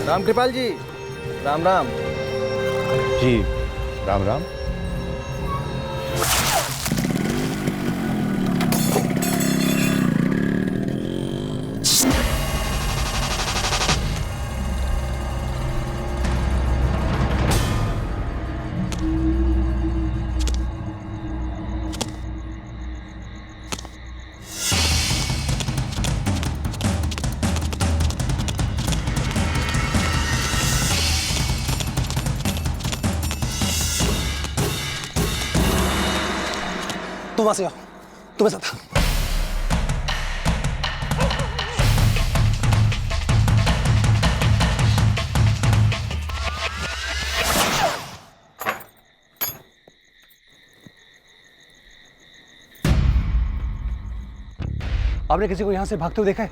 रामकृपाल जी, राम राम। जी राम राम। तू वहां से आओ, तू मेरे साथ। आपने किसी को यहां से भागते हुए देखा है?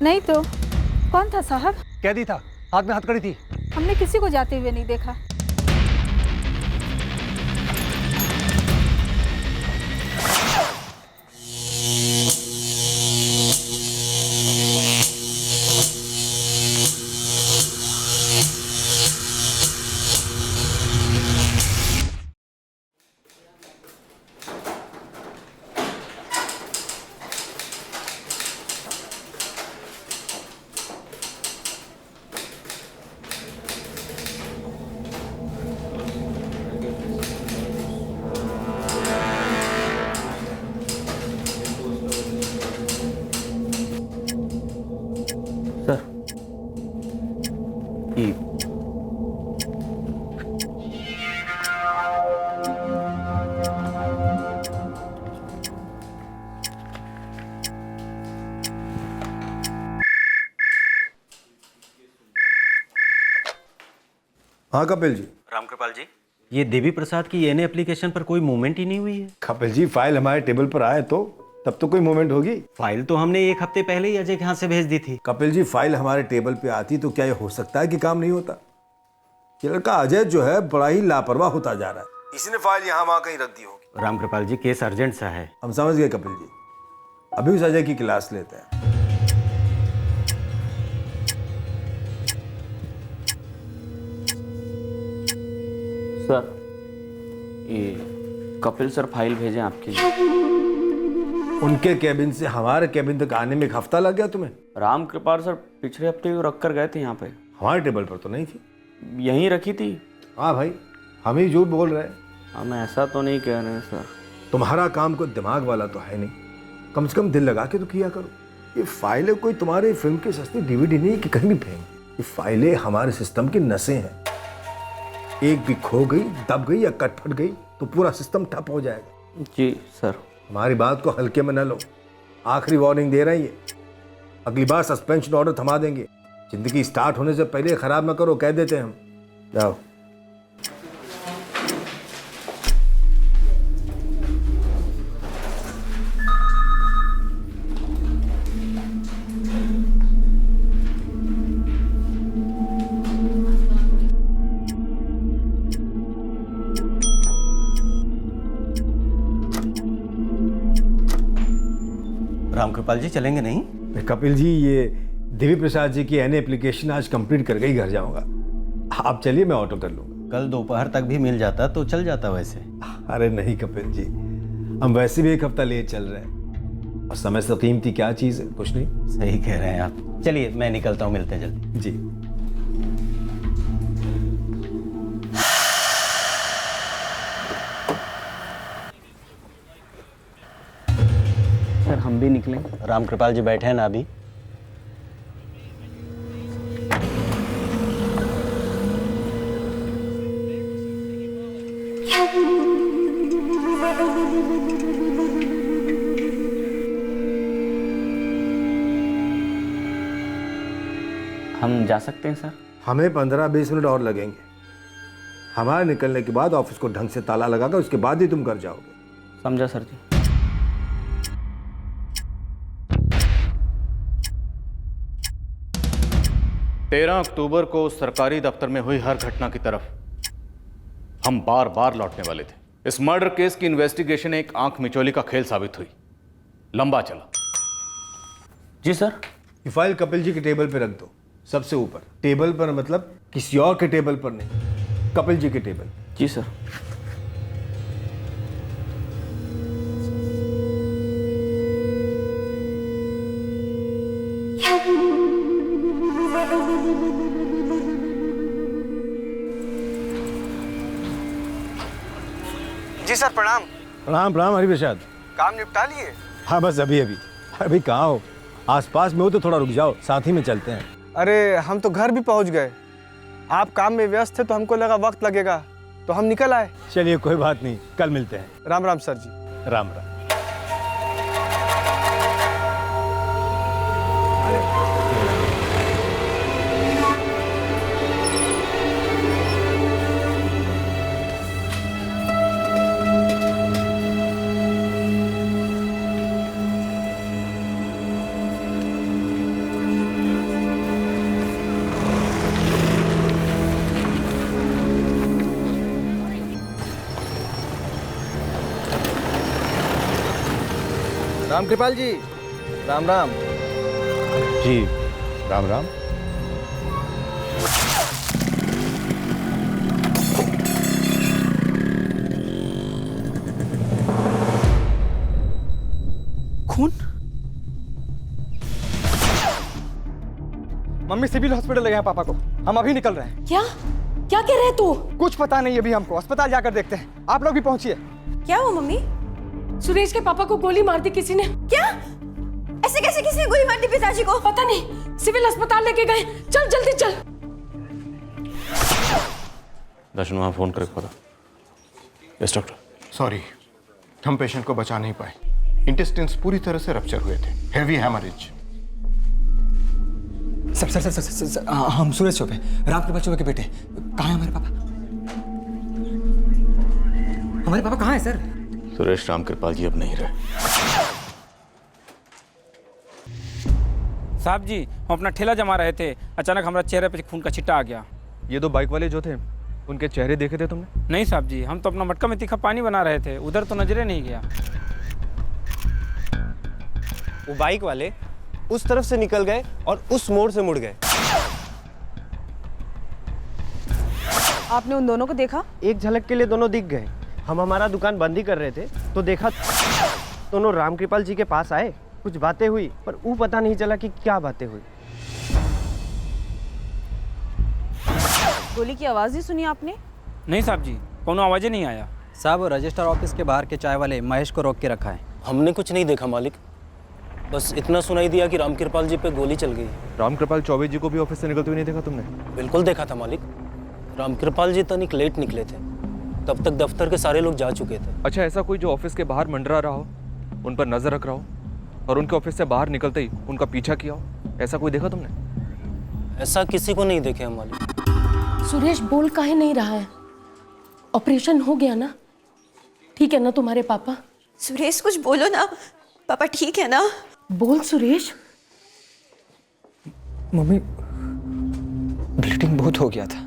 नहीं तो कौन था साहब? कैदी था, हाथ में हथकड़ी थी। हमने किसी को जाते हुए नहीं देखा। हाँ कपिल जी। रामकृपाल जी, ये देवी प्रसाद की एनए एप्लीकेशन पर कोई मूवमेंट ही नहीं हुई है। कपिल जी, फाइल हमारे टेबल पर आए तो तब तो कोई मूवमेंट होगी। फाइल तो हमने एक हफ्ते पहले ही अजय के यहाँ से भेज दी थी। कपिल जी, फाइल हमारे टेबल पे आती तो क्या ये हो सकता है कि काम नहीं होता? ये लड़का अजय जो है बड़ा ही लापरवाह होता जा रहा है। इसने फाइल यहाँ वहाँ कहीं रख दी होगी। रामकृपाल जी, केस अर्जेंट सा है। हम समझ गए कपिल जी, अभी उस अजय की क्लास लेते हैं। सर, ये कपिल सर फाइल भेजे आपके लिए। उनके कैबिन से हमारे कैबिन तक आने में एक हफ्ता लग गया तुम्हें? राम कृपाल सर पिछले हफ्ते ही रख कर गए थे यहाँ पे। हमारे टेबल पर तो नहीं थी। यहीं रखी थी। हाँ भाई, हम ही झूठ बोल रहे हैं। हम ऐसा तो नहीं कह रहे हैं सर। तुम्हारा काम कोई दिमाग वाला तो है नहीं, कम से कम दिल लगा के तो किया करो। ये फाइलें कोई तुम्हारी फिल्म की सस्ती डीवीडी नहीं कि कहीं भी फेंक। ये फाइलें हमारे सिस्टम की नसें हैं। एक भी खो गई, दब गई या कट फट गई तो पूरा सिस्टम ठप हो जाएगा। जी सर। हमारी बात को हल्के में न लो, आखिरी वार्निंग दे रही है। अगली बार सस्पेंशन ऑर्डर थमा देंगे। जिंदगी स्टार्ट होने से पहले खराब ना करो, कह देते हैं हम। जाओ। रामकृपाल जी, चलेंगे नहीं? कपिल जी, ये देवी प्रसाद जी की एनए एप्लीकेशन आज कंप्लीट करके ही घर जाऊंगा। आप चलिए, मैं ऑटो कर लूंगा। कल दोपहर तक भी मिल जाता तो चल जाता वैसे। अरे नहीं कपिल जी, हम वैसे भी एक हफ्ता लेट चल रहे हैं और समय से कीमती क्या चीज़ है? कुछ नहीं। सही कह रहे हैं आप। चलिए, मैं निकलता हूँ, मिलते हैं जल्दी। जी। सर, हम भी निकलें? रामकृपाल जी बैठे हैं ना अभी? हम जा सकते हैं सर? हमें 15-20 मिनट और लगेंगे। हमारे निकलने के बाद ऑफिस को ढंग से ताला लगाकर उसके बाद ही तुम घर जाओगे। समझा सर जी। 13 अक्टूबर को सरकारी दफ्तर में हुई हर घटना की तरफ हम बार बार लौटने वाले थे। इस मर्डर केस की इन्वेस्टिगेशन एक आंख मिचौली का खेल साबित हुई। लंबा चला। जी सर। ये फाइल कपिल जी के टेबल पे रख दो। सबसे ऊपर टेबल पर, मतलब किसी और के टेबल पर नहीं, कपिल जी के टेबल। जी सर। जी सर प्रणाम। प्रणाम प्रणाम हरिप्रसाद। काम निपटा लिए? हाँ बस अभी अभी। अभी कहाँ हो? आसपास में हो तो थोड़ा रुक जाओ, साथ ही में चलते हैं। अरे हम तो घर भी पहुंच गए। आप काम में व्यस्त थे तो हमको लगा वक्त लगेगा, तो हम निकल आए। चलिए कोई बात नहीं, कल मिलते हैं। राम राम सर जी। राम राम। राम कृपाल जी, राम राम। जी राम राम। खून? मम्मी सिविल हॉस्पिटल ले गए हैं पापा को। हम अभी निकल रहे हैं। क्या क्या कह रहे तू? कुछ पता नहीं अभी हमको, अस्पताल जाकर देखते हैं। आप लोग भी पहुंचिए। क्या हुआ मम्मी? सुरेश के पापा को गोली मार दी किसी ने। क्या? ऐसे कैसे किसी ने गोली मार दी पिताजी को? पता नहीं, सिविल अस्पताल लेके गए। चल जल्दी चल। दर्शन वहाँ फोन करके पता। Yes doctor. सॉरी, हम पेशेंट को बचा नहीं पाए। इंटेस्टाइन्स पूरी तरह से रप्चर हुए थे, हेवी हैमरेज। सर, हम सूरज चौबे, राम कृपाल चौबे के बेटे। कहाँ है हमारे पापा? हमारे पापा कहाँ है सर? सुरेश रामकृपाल जी अब नहीं रहे। साहब जी, हम अपना ठेला जमा रहे थे, अचानक हमारा चेहरे पे खून का छिट्टा आ गया। ये दो बाइक वाले जो थे, उनके चेहरे देखे थे तुमने? नहीं साहब जी, हम तो अपना मटका में तीखा पानी बना रहे थे, उधर तो नजरे नहीं गया। वो बाइक वाले उस तरफ से निकल गए और उस मोड़ से मुड़ गए। आपने उन दोनों को देखा? एक झलक के लिए दोनों दिख गए। हम हमारा दुकान बंद ही कर रहे थे तो देखा दोनों रामकृपाल जी के पास आए, कुछ बातें हुई, पर वो पता नहीं चला कि क्या बातें हुई। गोली की आवाज ही सुनी आपने? नहीं साहब जी, कोनो आवाज़ नहीं आया। साहब रजिस्टर ऑफिस के बाहर के चाय वाले महेश को रोक के रखा है। हमने कुछ नहीं देखा मालिक, बस इतना सुनाई दिया कि रामकृपाल जी पे गोली चल गई। रामकृपाल चौबे जी को भी ऑफिस से निकलते हुए नहीं देखा तुमने? बिल्कुल देखा था मालिक। रामकृपाल जी तनिक लेट निकले थे, तब तक दफ्तर के सारे लोग जा चुके थे। अच्छा, ऐसा कोई जो ऑफिस के बाहर मंडरा रहा हो, उन पर नजर रख रहा हो और उनके ऑफिस से बाहर निकलते ही उनका पीछा किया हो, ऐसा कोई देखा तुमने? ऐसा किसी को नहीं देखे हम मालिक। सुरेश बोल काहे नहीं रहा है? ऑपरेशन हो गया ना? ठीक है ना तुम्हारे पापा? सुरेश कुछ बोलो ना, पापा ठीक है ना? बोल सुरेश। मम्मी, ब्लीडिंग बहुत हो गया था।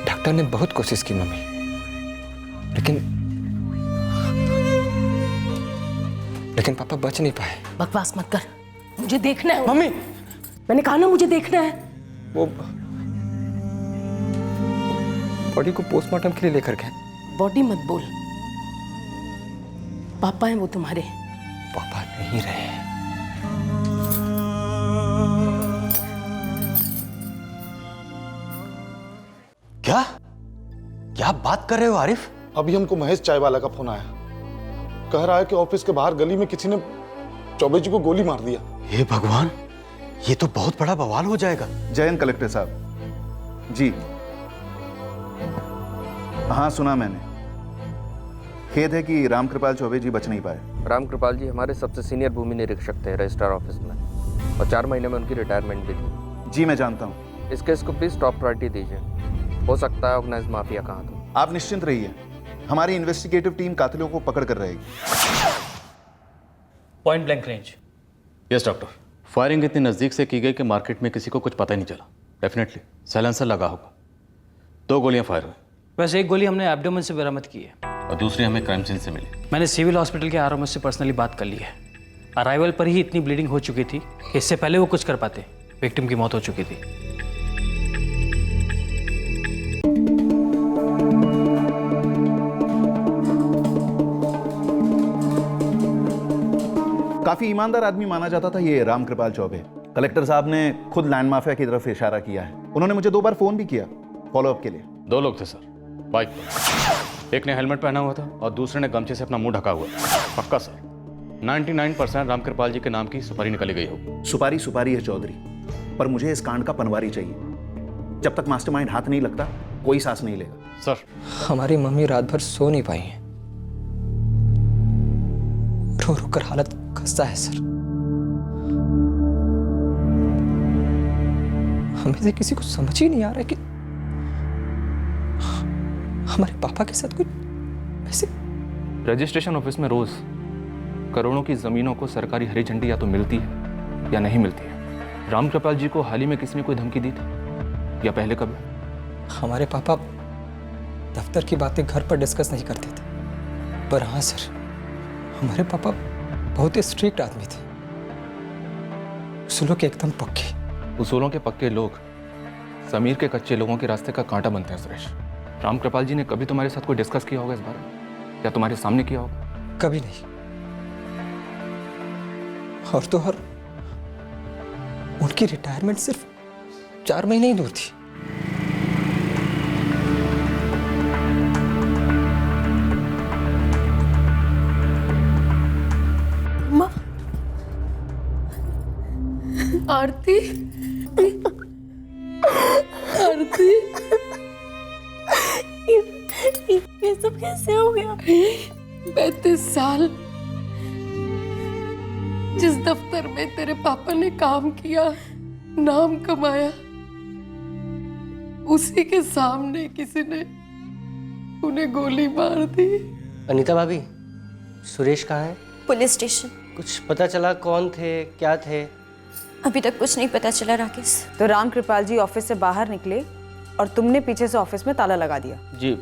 डॉक्टर ने बहुत कोशिश की मम्मी, लेकिन पापा बच नहीं पाए। बकवास मत कर, मुझे देखना है। मम्मी, मैंने कहा ना मुझे देखना है। वो बॉडी को पोस्टमार्टम के लिए लेकर गए। बॉडी मत बोल, पापा हैं वो तुम्हारे। पापा नहीं रहे। क्या क्या बात कर रहे हो आरिफ? अभी हमको महेश चाय वाला का फोन आया, कह रहा है कि ऑफिस के बाहर गली में किसी ने चौबे जी को गोली मार दिया। हे भगवान, ये तो बहुत बड़ा बवाल हो जाएगा। जयंत कलेक्टर साहब जी। हाँ सुना मैंने। खेद है कि रामकृपाल चौबे जी बच नहीं पाए। रामकृपाल जी हमारे सबसे सीनियर भूमि निरीक्षक थे रजिस्ट्रार ऑफिस में, और 4 महीने में उनकी रिटायरमेंट भी थी। जी मैं जानता हूँ। इस केस को प्लीज टॉप प्रायोरिटी दीजिए, हो सकता है ऑर्गेनाइज माफिया कहाँ तो। आप निश्चिंत रहिए, हमारी इन्वेस्टिगेटिव टीम कातिलों को पकड़ कर रहेगी। Point blank range. Yes doctor. Firing इतनी नज़दीक से की गई कि मार्केट में किसी को कुछ पता ही नहीं चला। डेफिनेटली साइलेंसर लगा होगा। 2 गोलियां फायर हुई। वैसे एक गोली हमने एब्डोमेन से बरामद की है और दूसरी हमें क्राइम सीन से मिली। मैंने सिविल हॉस्पिटल के आरएमएस से पर्सनली बात कर ली है। अराइवल पर ही इतनी ब्लीडिंग हो चुकी थी कि इससे पहले वो कुछ कर पाते, विक्टिम की मौत हो चुकी थी। काफी ईमानदार आदमी माना जाता था ये रामकृपाल चौबे। कलेक्टर साहब ने खुद लैंड माफिया की तरफ इशारा किया है। उन्होंने मुझे 2 बार फोन भी किया फॉलोअप के लिए। 2 लोग थे सर बाइक पर। एक ने हेलमेट पहना हुआ था और दूसरे ने गमछे से अपना मुंह ढका हुआ। पक्का सर 99% रामकृपाल जी के नाम की सुपारी निकाली गई हो। सुपारी सुपारी है चौधरी, पर मुझे इस कांड का पनवारी चाहिए। जब तक मास्टरमाइंड हाथ नहीं लगता कोई सांस नहीं लेगा। सर हमारी मम्मी रात भर सो नहीं पाई है, रो रो कर हालत खस्ता है सर। हमें से किसी को समझ ही नहीं आ रहा है कि हमारे पापा के साथ कुछ ऐसे। रजिस्ट्रेशन ऑफिस में रोज करोड़ों की जमीनों को सरकारी हरी झंडी या तो मिलती है या नहीं मिलती है। रामकृपाल जी को हाल ही में किसी ने कोई धमकी दी थी या पहले कभी? हमारे पापा दफ्तर की बातें घर पर डिस्कस नहीं करते थे, पर हाँ सर, हमारे पापा बहुत ही स्ट्रिक्ट आदमी थे, उसूलों के एकदम पक्के। उसूलों के पक्के लोग समीर के कच्चे लोगों के रास्ते का कांटा बनते हैं सुरेश। रामकृपाल जी ने कभी तुम्हारे साथ कोई डिस्कस किया होगा इस बारे में, या तुम्हारे सामने किया होगा? कभी नहीं। और तो और उनकी रिटायरमेंट सिर्फ 4 महीने ही दूर थी। माँ, आरती, आरती, ये सब कैसे हो गया? 35 साल जिस दफ्तर में तेरे पापा ने काम किया, नाम कमाया, उसी के सामने किसी ने उन्हें गोली मार दी। अनीता भाभी, सुरेश कहाँ है? Police station. कुछ पता चला कौन थे, क्या थे? अभी तक कुछ नहीं पता चला राकेश। तो रामकृपाल जी ऑफिस से बाहर निकले और तुमने पीछे से ऑफिस में ताला लगा दिया? जी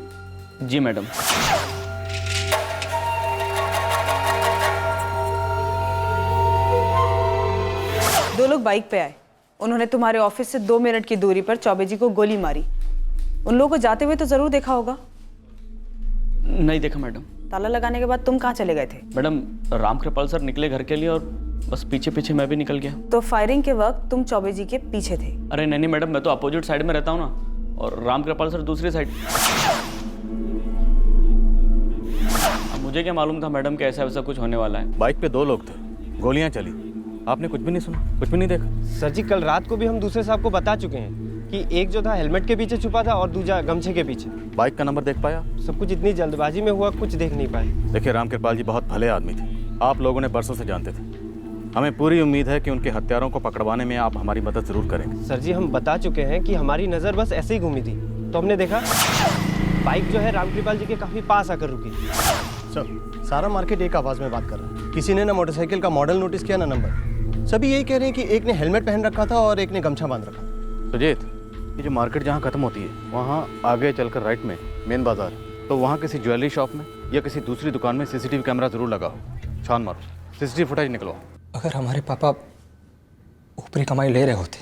जी मैडम। दो लोग बाइक पे आए, उन्होंने तुम्हारे ऑफिस से 2 मिनट की दूरी पर चौबे जी को गोली मारी। उन लोगों को जाते हुए तो जरूर देखा होगा? नहीं देखा मैडम। ताला लगाने के बाद तुम कहाँ चले गए थे? मैडम रामकृपाल सर निकले घर के लिए और बस पीछे पीछे मैं भी निकल गया। तो फायरिंग के वक्त तुम चौबे जी के पीछे थे? अरे नहीं नहीं मैडम, मैं तो अपोजिट साइड में रहता हूँ ना, और रामकृपाल सर दूसरी साइड। मुझे क्या मालूम था मैडम कि ऐसा वैसा कुछ होने वाला है। बाइक पे 2 लोग थे, गोलियां चली, आपने कुछ भी नहीं सुना, कुछ भी नहीं देखा? सर जी कल रात को भी हम दूसरे साहब को बता चुके हैं कि एक जो था हेलमेट के पीछे छुपा था और दूसरा गमछे के पीछे। बाइक का नंबर देख पाया? सब कुछ इतनी जल्दबाजी में हुआ, कुछ देख नहीं पाए। देखिए रामकृपाल जी बहुत भले आदमी थे, आप लोगों ने बरसों से जानते थे। हमें पूरी उम्मीद है कि उनके हत्यारों को पकड़वाने में आप हमारी मदद जरूर करेंगे। सर जी हम बता चुके हैं कि हमारी नज़र बस ऐसे ही घूमी थी, तो हमने देखा बाइक जो है रामकृपाल जी के काफ़ी पास आकर रुकी। सर सारा मार्केट एक आवाज़ में बात कर रहा है। किसी ने ना मोटरसाइकिल का मॉडल नोटिस किया ना नंबर। सभी यही कह रहे हैं कि एक ने हेलमेट पहन रखा था और एक ने गमछा बांध रखा था। सुजीत, ये जो मार्केट जहाँ खत्म होती है वहाँ आगे चलकर राइट में मेन बाजार, तो वहाँ किसी ज्वेलरी शॉप में या किसी दूसरी दुकान में सीसीटीवी कैमरा जरूर लगा हो। छान मारो, सीसीटीवी फुटेज निकलवाओ। अगर हमारे पापा ऊपरी कमाई ले रहे होते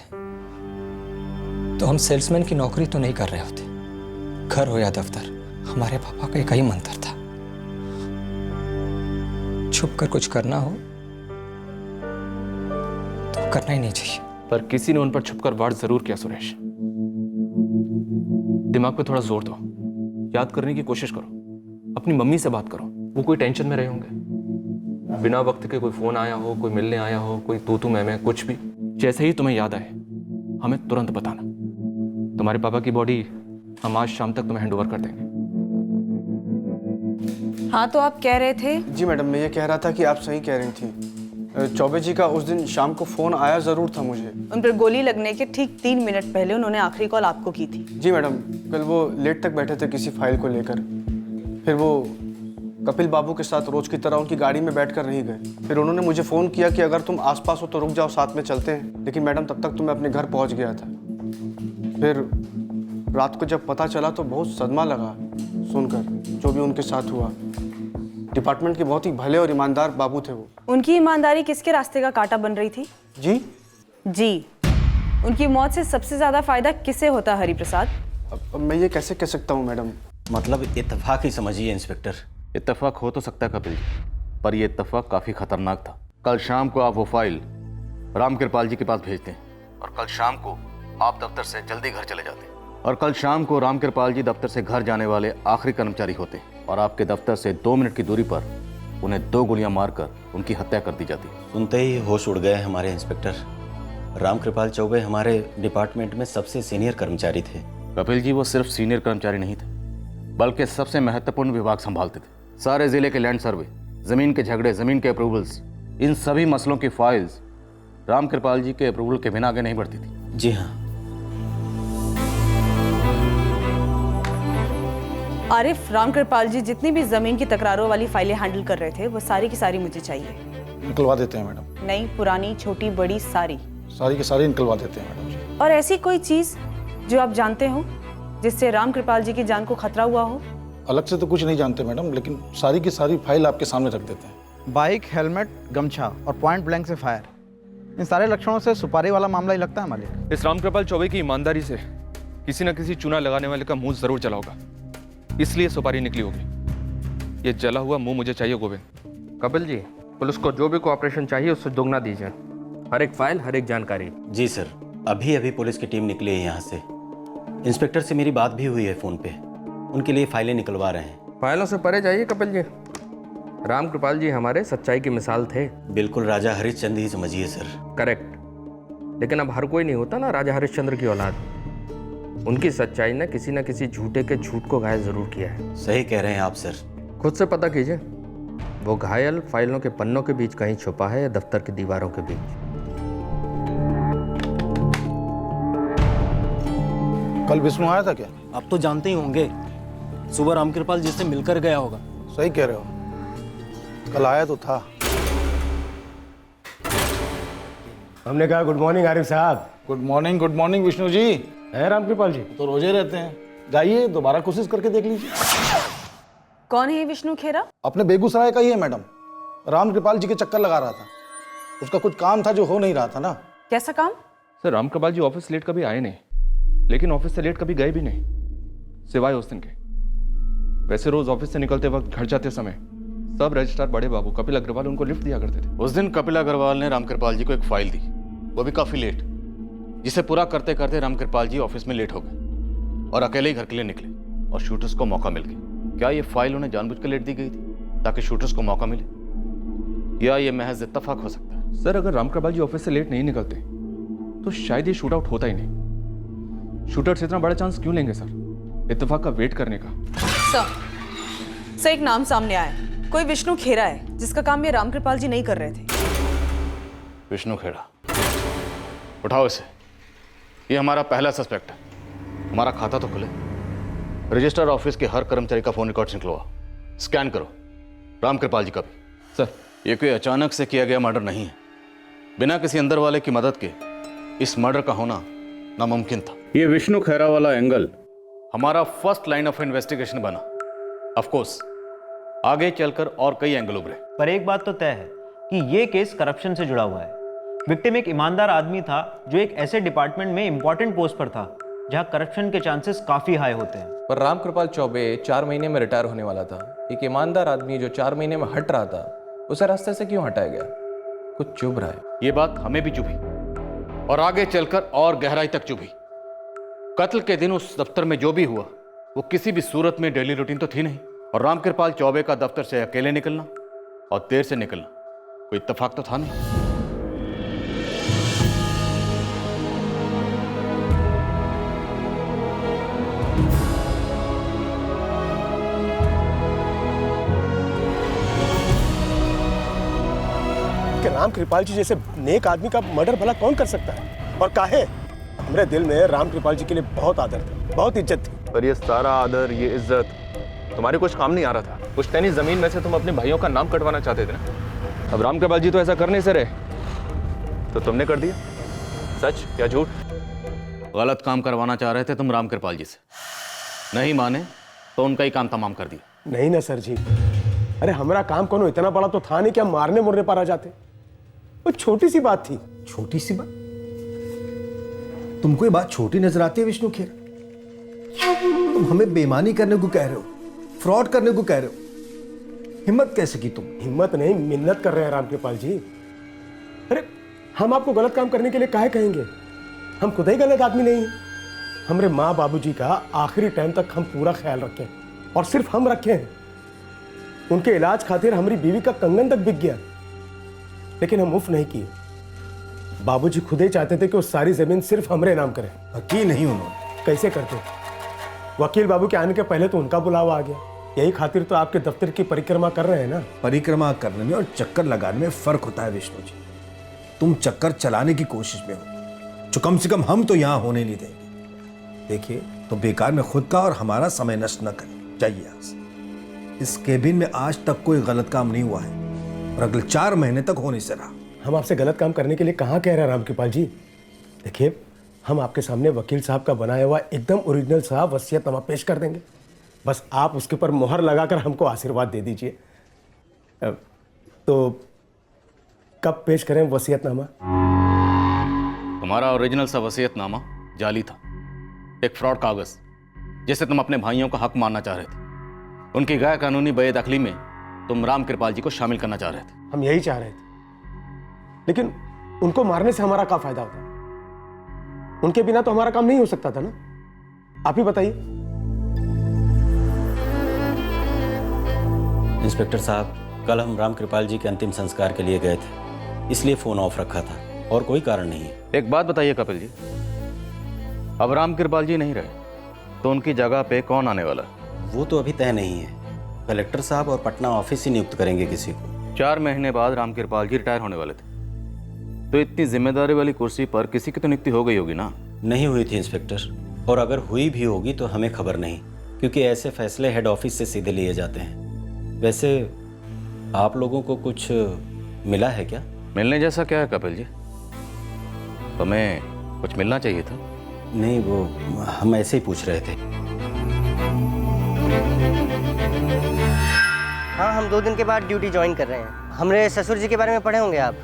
तो हम सेल्समैन की नौकरी तो नहीं कर रहे होते। घर हो या दफ्तर, हमारे पापा का एक ही मंत्र था, छुप कर कुछ करना हो तो करना ही नहीं चाहिए। पर किसी ने उन पर छुपकर वार जरूर किया सुरेश। दिमाग पे थोड़ा जोर दो, याद करने की कोशिश करो, अपनी मम्मी से बात करो, वो कोई टेंशन में रहे होंगे। बिना वक्त के कोई फोन आया हो, कोई मिलने आया हो, कोई तू मैं कुछ भी, जैसे ही तुम्हें याद आए हमें तुरंत बताना। तुम्हारे पापा की बॉडी हम आज शाम तक तुम्हें हैंडओवर कर देंगे। हाँ तो आप कह रहे थे? जी मैडम, मैं ये कह रहा था कि आप सही कह रही थी। चौबे जी का उस दिन शाम को फ़ोन आया ज़रूर था मुझे। उन पर गोली लगने के ठीक 3 मिनट पहले उन्होंने आखिरी कॉल आपको की थी। जी मैडम, कल वो लेट तक बैठे थे किसी फाइल को लेकर। फिर वो कपिल बाबू के साथ रोज़ की तरह उनकी गाड़ी में बैठकर नहीं गए। फिर उन्होंने मुझे फ़ोन किया कि अगर तुम आसपास हो तो रुक जाओ, साथ में चलते हैं। लेकिन मैडम तब तक तो मैं अपने घर पहुंच गया था। फिर रात को जब पता चला तो बहुत सदमा लगा सुनकर जो भी उनके साथ हुआ। डिपार्टमेंट के बहुत ही भले और ईमानदार बाबू थे वो। उनकी ईमानदारी किसके रास्ते का कांटा बन रही थी? जी जी, उनकी मौत से सबसे ज्यादा फायदा किसे होता हरि प्रसाद? अब मैं ये कैसे कह सकता हूँ मैडम? मतलब इत्तेफाक ही समझिए इंस्पेक्टर। इत्तेफाक हो तो सकता है कपिल जी, पर यह इत्तेफाक काफ़ी खतरनाक था। कल शाम को आप वो फाइल रामकृपाल जी के पास भेजते हैं और कल शाम को आप दफ्तर से जल्दी घर चले जाते हैं, और कल शाम को रामकृपाल जी दफ्तर से घर जाने वाले आखिरी कर्मचारी होते और आपके दफ्तर से 2 मिनट की दूरी पर उन्हें 2 गोलियां मारकर उनकी हत्या कर दी जाती। सुनते ही होश उड़ गए हमारे इंस्पेक्टर। रामकृपाल चौबे हमारे डिपार्टमेंट में सबसे सीनियर कर्मचारी थे। कपिल जी वो सिर्फ सीनियर कर्मचारी नहीं थे, बल्कि सबसे महत्वपूर्ण विभाग संभालते थे। सारे जिले के लैंड सर्वे, जमीन के झगड़े, जमीन के अप्रूवल्स, इन सभी मसलों की फाइल्स रामकृपाल जी के अप्रूवल के बिना आगे नहीं बढ़ती थी। जी हाँ। आरिफ, रामकृपाल जी जितनी भी जमीन की तकरारों वाली फाइलें हैंडल कर रहे थे वो सारी की सारी मुझे चाहिए। निकलवा देते हैं मैडम। नई, पुरानी, छोटी, बड़ी, सारी सारी की सारी निकलवा देते हैं मैडम जी। और ऐसी कोई चीज जो आप जानते हो जिससे रामकृपाल जी की जान को खतरा हुआ हो? अलग से तो कुछ नहीं जानते मैडम, लेकिन सारी की सारी फाइल आपके सामने रख देते हैं। बाइक, हेलमेट, गमछा और पॉइंट ब्लैंक से फायर, इन सारे लक्षणों से सुपारी वाला मामला ही लगता है मालिक। इस रामकृपाल चौबे की ईमानदारी से किसी न किसी चूना लगाने वाले का मुंह जरूर जला होगा, इसलिए सुपारी निकली होगी। ये जला हुआ मुंह मुझे चाहिए गोविंद। कपिल जी, पुलिस को जो भी कोऑपरेशन चाहिए उससे दोगुना दीजिए। हर एक फाइल, हर एक जानकारी। जी सर, अभी अभी पुलिस की टीम निकली है यहाँ से। इंस्पेक्टर से मेरी बात भी हुई है फ़ोन पे, उनके लिए फाइलें निकलवा रहे हैं। फाइलों से परे जाइए कपिल जी। रामकृपाल जी हमारे सच्चाई की मिसाल थे। बिल्कुल राजा हरिश्चंद्र ही समझिए सर। करेक्ट, लेकिन अब हर कोई नहीं होता ना राजा हरिश्चंद्र की औलाद। उनकी सच्चाई ने किसी न किसी झूठे के झूठ को घायल जरूर किया है। सही कह रहे हैं आप सर। खुद से पता कीजिए, वो घायल फाइलों के पन्नों के बीच कहीं छुपा है या दफ्तर की दीवारों के बीच। कल विष्णु आया था क्या? आप तो जानते ही होंगे, सुबह रामकृपाल जी से मिलकर गया होगा। सही कह रहे हो, कल आया तो था। हमने कहा गुड मॉर्निंग आरिफ साहब। Good morning Vishnu ji. है रामकृपाल जी? तो रोजे रहते हैं, जाइए दोबारा कोशिश करके देख लीजिए। कौन है ये विष्णु खेरा? अपने बेगूसराय का ही है मैडम। रामकृपाल जी के चक्कर लगा रहा था, उसका कुछ काम था जो हो नहीं रहा था ना। कैसा काम? सर, रामकृपाल जी ऑफिस लेट कभी आए नहीं, लेकिन ऑफिस से लेट कभी गए भी नहीं, सिवाय उस दिन के। वैसे रोज ऑफिस से निकलते वक्त घर जाते समय सब रजिस्ट्रार बड़े बाबू कपिल अग्रवाल उनको लिफ्ट दिया करते थे। उस दिन कपिल अग्रवाल ने रामकृपाल जी को एक फाइल दी, वो भी काफ़ी लेट, जिसे पूरा करते करते रामकृपाल जी ऑफिस में लेट हो गए और अकेले ही घर के लिए निकले और शूटर्स को मौका मिल गया। क्या ये फाइल उन्हें जानबूझकर लेट दी गई थी ताकि शूटर्स को मौका मिले, या ये महज इत्तेफाक हो सकता है? सर, अगर रामकृपाल जी ऑफिस से लेट नहीं निकलते तो शायद ये शूट आउट होता ही नहीं। शूटर्स इतना बड़ा चांस क्यों लेंगे सर इत्तेफाक का वेट करने का? सर, एक नाम सामने आया, कोई विष्णु खेरा है जिसका काम ये रामकृपाल जी नहीं कर रहे थे। विष्णु खेड़ा? उठाओ इसे, ये हमारा पहला सस्पेक्ट है। हमारा खाता तो खुले, रजिस्ट्रार ऑफिस के हर कर्मचारी का फोन रिकॉर्ड निकलवा, स्कैन करो रामकृपाल जी का भी। सर, ये कोई अचानक से किया गया मर्डर नहीं है, बिना किसी अंदर वाले की मदद के इस मर्डर का होना नामुमकिन था। ये विष्णु खेरा वाला एंगल हमारा फर्स्ट लाइन ऑफ इन्वेस्टिगेशन बना। ऑफ कोर्स आगे चलकर और कई एंगल उभरे, पर एक बात तो तय है कि ये केस करप्शन से जुड़ा हुआ है। विक्टिम एक ईमानदार आदमी था जो एक ऐसे डिपार्टमेंट में इंपॉर्टेंट पोस्ट पर था जहां करप्शन के चांसेस काफी हाई होते हैं। पर रामकृपाल चौबे 4 महीने में रिटायर होने वाला था। एक ईमानदार आदमी जो 4 महीने में हट रहा था, उसे रास्ते से क्यों हटाया गया? कुछ चुभ रहा है। ये बात हमें भी चुभी और आगे चलकर और गहराई तक चुभी। कत्ल के दिन उस दफ्तर में जो भी हुआ वो किसी भी सूरत में डेली रूटीन तो थी नहीं, और रामकृपाल चौबे का दफ्तर से अकेले निकलना और देर से निकलना कोई इत्तेफाक तो था नहीं। कि रामकृपाल जी जैसे नेक आदमी का मर्डर भला कौन कर सकता है? और काहे? हमारे दिल में रामकृपाल जी के लिए बहुत आदर था, बहुत इज्जत थी। पर ये सारा आदर, ये इज्जत तुम्हारे कुछ काम नहीं आ रहा था। पुश्तैनी जमीन में से तुम अपने भाइयों का नाम कटवाना चाहते थे ना। अब रामकृपाल जी तो ऐसा कर नहीं से रहे, तो तुमने कर दिया। सच या झूठ? गलत काम करवाना चाह रहे थे तुम रामकृपाल जी से, नहीं माने तो उनका ही काम तमाम कर दिया। नहीं ना सर जी, अरे हमारा काम कोनो इतना बड़ा तो था नहीं कि हम मारने मुरने पर आ जाते। वो छोटी सी बात थी। छोटी सी बात? तुमको ये बात छोटी नजर आती है विष्णु खेर? तुम हमें बेईमानी करने को कह रहे हो, फ्रॉड करने को कह रहे हो। हिम्मत कैसे की तुम? हिम्मत नहीं, मिन्नत कर रहे हैं रामकृपाल जी। अरे हम आपको गलत काम करने के लिए काहे कहेंगे? हम खुद ही गलत आदमी नहीं है। हमारे माँ बाबूजी का आखिरी टाइम तक हम पूरा ख्याल रखें, और सिर्फ हम रखे हैं। उनके इलाज खातिर हमारी बीवी का कंगन तक बिक गया, लेकिन हम मुफ्त नहीं किए। बाबूजी खुद ही चाहते थे कि वो सारी जमीन सिर्फ हमरे नाम करें। की नहीं उन्होंने। कैसे करते? वकील बाबू के आने के पहले तो उनका बुलावा आ गया। यही खातिर तो आपके दफ्तर की परिक्रमा कर रहे हैं ना। परिक्रमा करने में और चक्कर लगाने में फर्क होता है विष्णु जी। तुम चक्कर चलाने की कोशिश में हो, जो कम से कम हम तो यहां होने नहीं देंगे। देखिए, तो बेकार में खुद का और हमारा समय नष्ट न करें। जाइए यहाँ से। इस केबिन में आज तक कोई गलत काम नहीं हुआ है और अगले 4 महीने तक होने से रहा। हम आपसे गलत काम करने के लिए कहाँ कह रहे हैं रामकृपाल जी? देखिए, हम आपके सामने वकील साहब का बनाया हुआ एकदम ओरिजिनल सा वसीयतनामा पेश कर देंगे। बस आप उसके ऊपर मोहर लगाकर हमको आशीर्वाद दे दीजिए। तो कब पेश करें वसीयतनामा? तुम्हारा ओरिजिनल सा वसीयतनामा जाली था, एक फ्रॉड कागज जिसे तुम अपने भाइयों का हक मानना चाह रहे थे। उनकी गैर कानूनी बेदखली में तुम रामकृपाल जी को शामिल करना चाह रहे थे। हम यही चाह रहे थे, लेकिन उनको मारने से हमारा क्या फायदा होता? उनके बिना तो हमारा काम नहीं हो सकता था ना। आप ही बताइए। इंस्पेक्टर साहब, कल हम रामकृपाल जी के अंतिम संस्कार के लिए गए थे, इसलिए फ़ोन ऑफ रखा था, और कोई कारण नहीं है। एक बात बताइए कपिल जी, अब रामकृपाल जी नहीं रहे तो उनकी जगह पे कौन आने वाला? वो तो अभी तय नहीं है। कलेक्टर साहब और पटना ऑफिस ही नियुक्त करेंगे किसी को। 4 महीने बाद रामकृपाल जी रिटायर होने वाले थे, तो इतनी जिम्मेदारी वाली कुर्सी पर किसी की तो नियुक्ति हो गई होगी ना? नहीं हुई थी इंस्पेक्टर, और अगर हुई भी होगी तो हमें खबर नहीं, क्योंकि ऐसे फैसले हेड ऑफिस से सीधे लिए जाते हैं। वैसे आप लोगों को कुछ मिला है क्या? मिलने जैसा क्या है कपिल जी? तुम्हें कुछ मिलना चाहिए था। नहीं, वो हम ऐसे ही पूछ रहे थे। हाँ, हम 2 दिन के बाद ड्यूटी ज्वाइन कर रहे हैं। हमारे ससुर जी के बारे में पढ़े होंगे आप।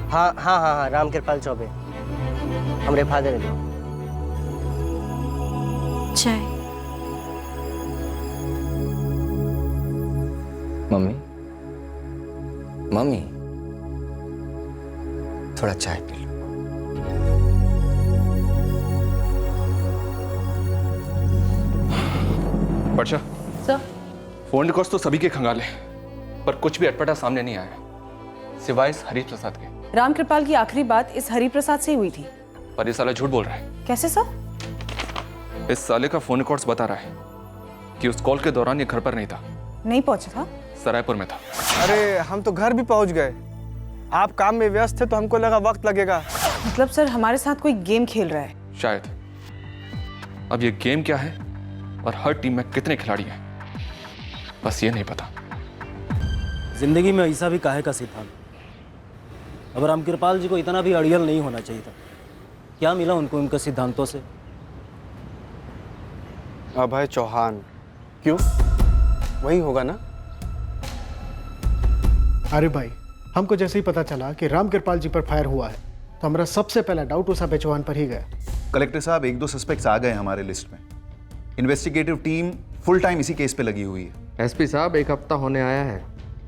हाँ, रामकृपाल चौबे हमारे फादर हैं। चाय। मम्मी, मम्मी, थोड़ा चाय पी लो। वर्षा, सर, फोन रिकॉर्ड्स तो सभी के खंगाले, पर कुछ भी अटपटा सामने नहीं आया, सिवाय इस हरी प्रसाद के। रामकृपाल की आखिरी बात इस हरी प्रसाद से ही हुई थी। पर ये साला झूठ बोल रहा है। कैसे सर? इस साले का फोन रिकॉर्ड्स बता रहा है कि उस कॉल के दौरान ये घर पर नहीं था। नहीं पहुंचा था? सरायपुर में था। अरे हम तो घर भी पहुंच गए। आप काम में व्यस्त थे तो हमको लगा वक्त लगेगा। मतलब सर हमारे साथ कोई गेम खेल रहा है? शायद। अब ये गेम क्या है और हर टीम में कितने खिलाड़ी हैं, बस ये नहीं पता। जिंदगी में ऐसा भी काहे का सिद्धांत? अब रामकृपाल जी को इतना भी अड़ियल नहीं होना चाहिए था। क्या मिला उनको उनके सिद्धांतों से? अभय चौहान। क्यों? वही होगा ना? अरे भाई, हमको जैसे ही पता चला कि रामकृपाल जी पर फायर हुआ है तो हमारा सबसे पहला डाउट उस अभय चौहान पर ही गया। कलेक्टर साहब, 1-2 सस्पेक्ट्स आ गए हमारे लिस्ट में। इन्वेस्टिगेटिव टीम फुल टाइम इसी केस पे लगी हुई है। एसपी साहब, 1 हफ्ता होने आया है,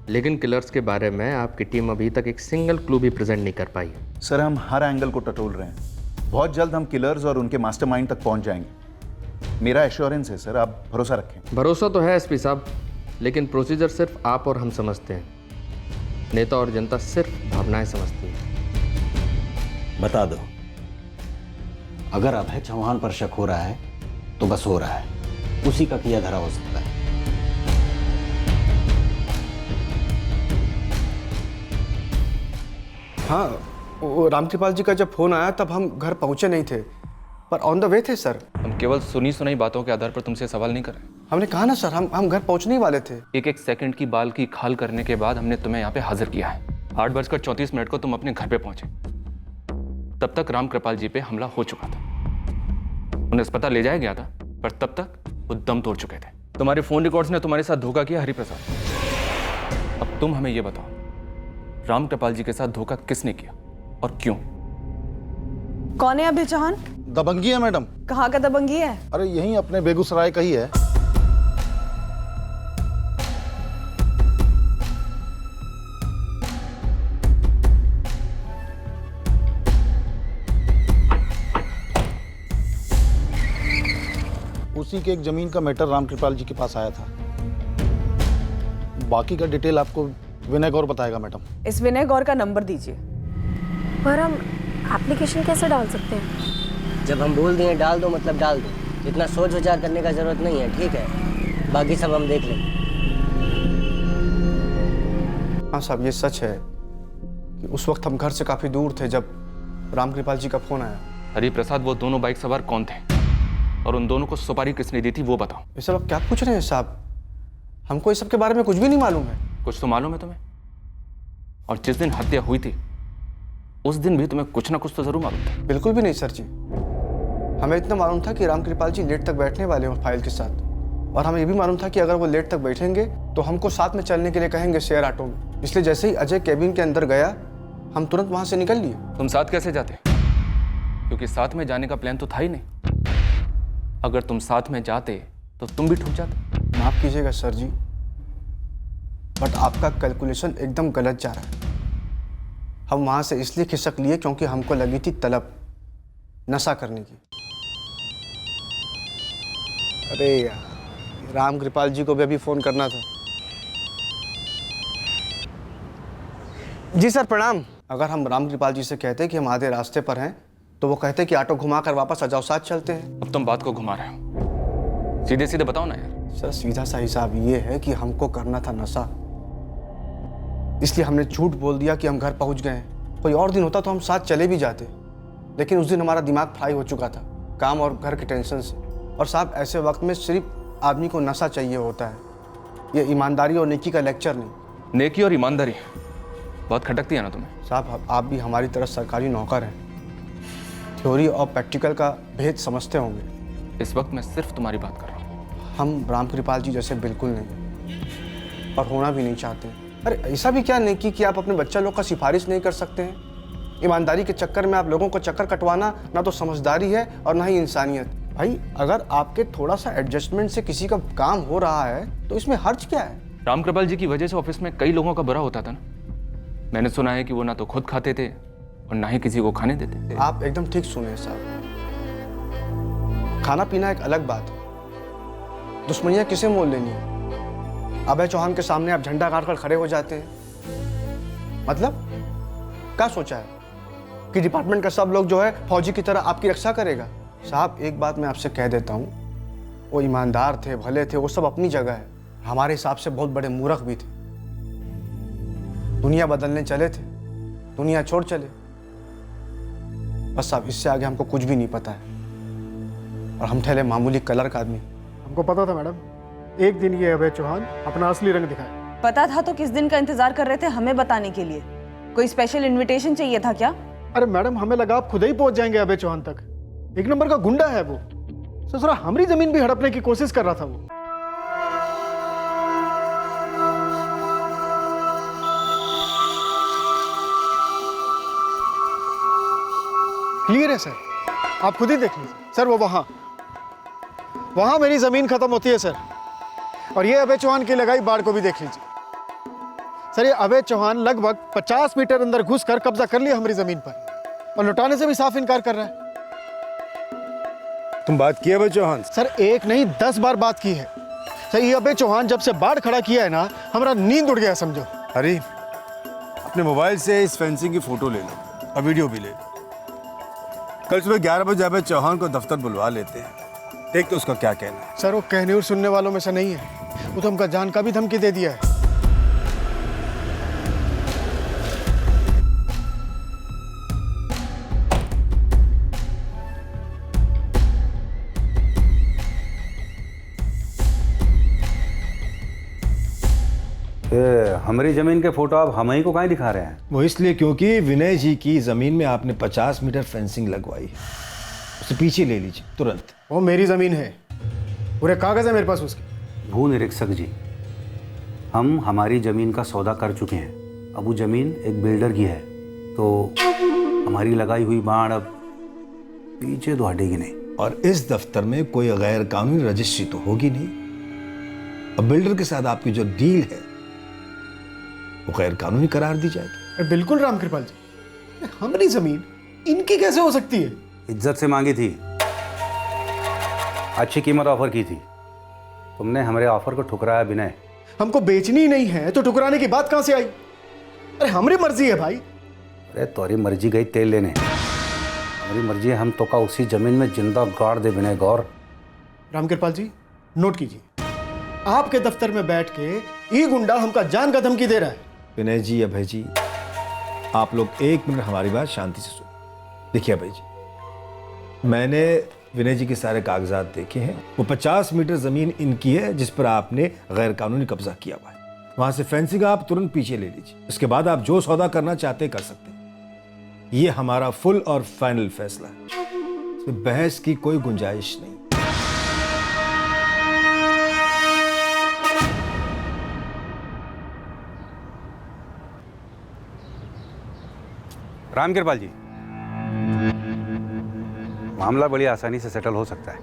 लेकिन किलर्स के बारे में आपकी टीम अभी तक एक सिंगल क्लू भी प्रेजेंट नहीं कर पाई है। सर, हम हर एंगल को टटोल रहे हैं। बहुत जल्द हम किलर्स और उनके मास्टरमाइंड तक पहुंच जाएंगे। मेरा एश्योरेंस है सर, आप भरोसा रखें। भरोसा तो है एसपी साहब, लेकिन प्रोसीजर सिर्फ आप और हम समझते हैं, नेता और जनता सिर्फ भावनाएं समझती है। बता दो, अगर अभय चौहान पर शक हो रहा है तो बस हो रहा है, उसी का किया धरा हो सकता है। हाँ, वो रामकृपाल जी का जब फोन आया तब हम घर पहुंचे नहीं थे, पर ऑन द वे थे सर। हम केवल सुनी सुनाई बातों के आधार पर तुमसे सवाल नहीं कर रहे। हमने कहा ना सर, हम घर पहुंचने ही वाले थे। 1-1 सेकंड की बाल की खाल करने के बाद हमने तुम्हें यहाँ पे हाजिर किया है। 8:34 को तुम अपने घर पे पहुंचे। तब तक रामकृपाल जी पे हमला हो चुका था। उन्हें अस्पताल ले जाया गया था, पर तब तक वो दम तोड़ चुके थे। तुम्हारे फोन रिकॉर्ड्स ने तुम्हारे साथ धोखा किया हरिप्रसाद। तुम हमें ये बताओ, राम कृपाल जी के साथ धोखा किसने किया और क्यों? कौन है अभय चौहान? दबंगी है मैडम। कहाँ का दबंगी है? अरे यहीं अपने बेगूसराय का ही है। उसी के एक जमीन का मैटर राम कृपाल जी के पास आया था। बाकी का डिटेल आपको विनय गौर बताएगा मैडम। इस विनय गौर का नंबर दीजिए। पर हम एप्लीकेशन कैसे डाल सकते हैं? जब हम बोल दिए डाल दो मतलब डाल दो, इतना सोच विचार करने का जरूरत नहीं है, ठीक है? बाकी सब हम देख लेंगे। हाँ साहब, ये सच है कि उस वक्त हम घर से काफ़ी दूर थे जब राम कृपाल जी का फ़ोन आया। हरिप्रसाद, वो दोनों बाइक सवार कौन थे और उन दोनों को सुपारी किसने दी थी वो बताओ। ये सब आप क्या पूछ रहे हैं साहब? हमको इस सब के बारे में कुछ भी नहीं मालूम है। कुछ तो मालूम है तुम्हें, और जिस दिन हत्या हुई थी उस दिन भी तुम्हें कुछ ना कुछ तो जरूर मालूम था। बिल्कुल भी नहीं सर जी, हमें इतना मालूम था कि राम कृपाल जी लेट तक बैठने वाले हैं फाइल के साथ, और हमें ये भी मालूम था कि अगर वो लेट तक बैठेंगे तो हमको साथ में चलने के लिए कहेंगे शेयर ऑटो में। इसलिए जैसे ही अजय कैबिन के अंदर गया हम तुरंत वहां से निकल लिए। तुम साथ कैसे जाते? क्योंकि साथ में जाने का प्लान तो था ही नहीं। अगर तुम साथ में जाते तो तुम भी ठुक जाते। माफ कीजिएगा सर जी, बट आपका कैलकुलेशन एकदम गलत जा रहा है। हम वहां से इसलिए खिसक लिए क्योंकि हमको लगी थी तलब नशा करने की। अरे यार, राम कृपाल जी को भी अभी फोन करना था। जी सर प्रणाम। अगर हम राम कृपाल जी से कहते कि हम आधे रास्ते पर हैं तो वो कहते कि ऑटो घुमाकर वापस आ जाओ, साथ चलते हैं। अब तुम बात को घुमा रहे हो, सीधे सीधे बताओ ना यार। सर सीधा सा हिसाब ये है कि हमको करना था नशा, इसलिए हमने झूठ बोल दिया कि हम घर पहुंच गए हैं। कोई और दिन होता तो हम साथ चले भी जाते, लेकिन उस दिन हमारा दिमाग फ्राई हो चुका था काम और घर के टेंशन से। और साहब ऐसे वक्त में सिर्फ आदमी को नशा चाहिए होता है, ये ईमानदारी और नेकी का लेक्चर नहीं। नेकी और ईमानदारी बहुत खटकती है ना तुम्हें। साहब आप भी हमारी तरह सरकारी नौकर हैं, थ्योरी और प्रैक्टिकल का भेद समझते होंगे। इस वक्त मैं सिर्फ तुम्हारी बात कर रहा हूँ। हम राम कृपाल जी जैसे बिल्कुल नहीं, और होना भी नहीं चाहते। अरे ऐसा भी क्या नेकी कि आप अपने बच्चा लोग का सिफारिश नहीं कर सकते हैं? ईमानदारी के चक्कर में आप लोगों को चक्कर कटवाना ना तो समझदारी है और ना ही इंसानियत। भाई अगर आपके थोड़ा सा एडजस्टमेंट से किसी का काम हो रहा है तो इसमें हर्ज क्या है? राम कृपाल जी की वजह से ऑफिस में कई लोगों का बुरा होता था ना। मैंने सुना है कि वो ना तो खुद खाते थे और ना ही किसी को खाने देते थे। आप एकदम ठीक सुने साहब, खाना पीना एक अलग बात है, दुश्मनियां किसे मोल लेनी है? अभय चौहान के सामने आप झंडा गाड़ कर खड़े हो जाते हैं। मतलब क्या सोचा है कि डिपार्टमेंट का सब लोग जो है फौजी की तरह आपकी रक्षा करेगा? साहब एक बात मैं आपसे कह देता हूँ, वो ईमानदार थे, भले थे, वो सब अपनी जगह है। हमारे हिसाब से बहुत बड़े मूर्ख भी थे। दुनिया बदलने चले थे, दुनिया छोड़ चले। बस साहब इससे आगे हमको कुछ भी नहीं पता है, और हम ठहरे मामूली कलर का आदमी। हमको पता था मैडम, एक दिन ये अभय चौहान अपना असली रंग दिखाए। पता था तो किस दिन का इंतजार कर रहे थे हमें बताने के लिए? कोई स्पेशल इनविटेशन चाहिए था क्या? अरे मैडम हमें लगा आप खुद ही पहुंच जाएंगे अभय चौहान तक। एक नंबर का गुंडा है वो, ससुरा हमारी जमीन भी हड़पने की कोशिश कर रहा था वो। क्लियर है सर, आप खुद ही देख लीजिए। सर वो वहां मेरी जमीन खत्म होती है सर, और ये अभय चौहान की लगाई बाढ़ को भी देख लीजिए। सर ये अभय चौहान लगभग 50 मीटर अंदर घुसकर कब्जा कर लिया हमारी जमीन पर, और लौटाने से भी साफ इनकार कर रहा है। तुम बात की अभय चौहान? सर एक नहीं 10 बार बात की है सर। ये अभय चौहान जब से बाढ़ खड़ा किया है ना, हमारा नींद उड़ गया समझो। अरे अपने मोबाइल से इस फेंसिंग की फोटो ले लो और वीडियो भी ले लो। कल सुबह 11 बजे अभय चौहान को दफ्तर बुलवा लेते हैं, देख तो उसका क्या कहना है। सर वो कहने और सुनने वालों में से नहीं है, वो तो हमका जान का भी धमकी दे दिया है। हमारी जमीन के फोटो आप हम ही को कहाँ दिखा रहे हैं? वो इसलिए क्योंकि विनय जी की जमीन में आपने 50 मीटर फेंसिंग लगवाई है, उसे पीछे ले लीजिए तुरंत। वो मेरी जमीन है, पूरे कागज है मेरे पास उसके। भू निरीक्षक जी, हम हमारी ज़मीन का सौदा कर चुके हैं। अब वो ज़मीन एक बिल्डर की है, तो हमारी लगाई हुई बाड़ अब पीछे तो हटेगी नहीं। और इस दफ्तर में कोई गैर कानूनी रजिस्ट्री तो होगी नहीं। अब बिल्डर के साथ आपकी जो डील है वो गैर कानूनी करार दी जाएगी। बिल्कुल रामकृपाल जी, हमारी जमीन इनकी कैसे हो सकती है? इज्जत से मांगी थी, अच्छी कीमत ऑफर की थी, तुमने हमारे ऑफर को ठुकराया। विनय, हमको बेचनी ही नहीं है तो ठुकराने की बात कहां से आई? अरे हमारी मर्जी है भाई। अरे तुम्हारी मर्जी गई तेल लेने, हमारी मर्जी है हम तो का उसी जमीन में जिंदा गाड़ दे। विनय गौर, रामकृपाल जी नोट कीजिए, आपके दफ्तर में बैठ के ये गुंडा हमका जान का धमकी दे रहा है। विनय जी, अभय जी, आप लोग एक मिनट हमारी बात शांति से सुनो। देखिए अभय जी, मैंने विनय जी के सारे कागजात देखे हैं। वो 50 मीटर जमीन इनकी है जिस पर आपने गैर कानूनी कब्जा किया हुआ है। वहां से फेंसिंग आप तुरंत पीछे ले लीजिए, उसके बाद आप जो सौदा करना चाहते कर सकते हैं। ये हमारा फुल और फाइनल फैसला है, इसमें बहस की कोई गुंजाइश नहीं। रामकृपाल जी, मामला बड़ी आसानी से सेटल हो सकता है।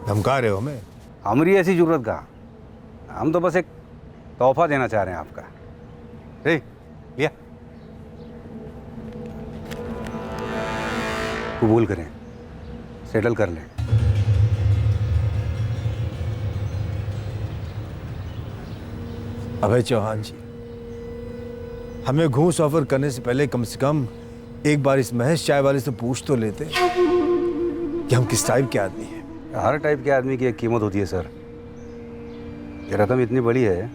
धमका रहे हो हमें? हमारी ऐसी जरूरत का, हम तो बस एक तोहफा देना चाह रहे हैं आपका। रे लिया, कबूल करें, सेटल कर लें। अभय चौहान जी, हमें घूस ऑफर करने से पहले कम से कम एक बार इस महेश चाय वाले से पूछ तो लेते कि हम किस टाइप के आदमी हैं। हर टाइप के आदमी की एक कीमत होती है सर। ये रकम इतनी बड़ी है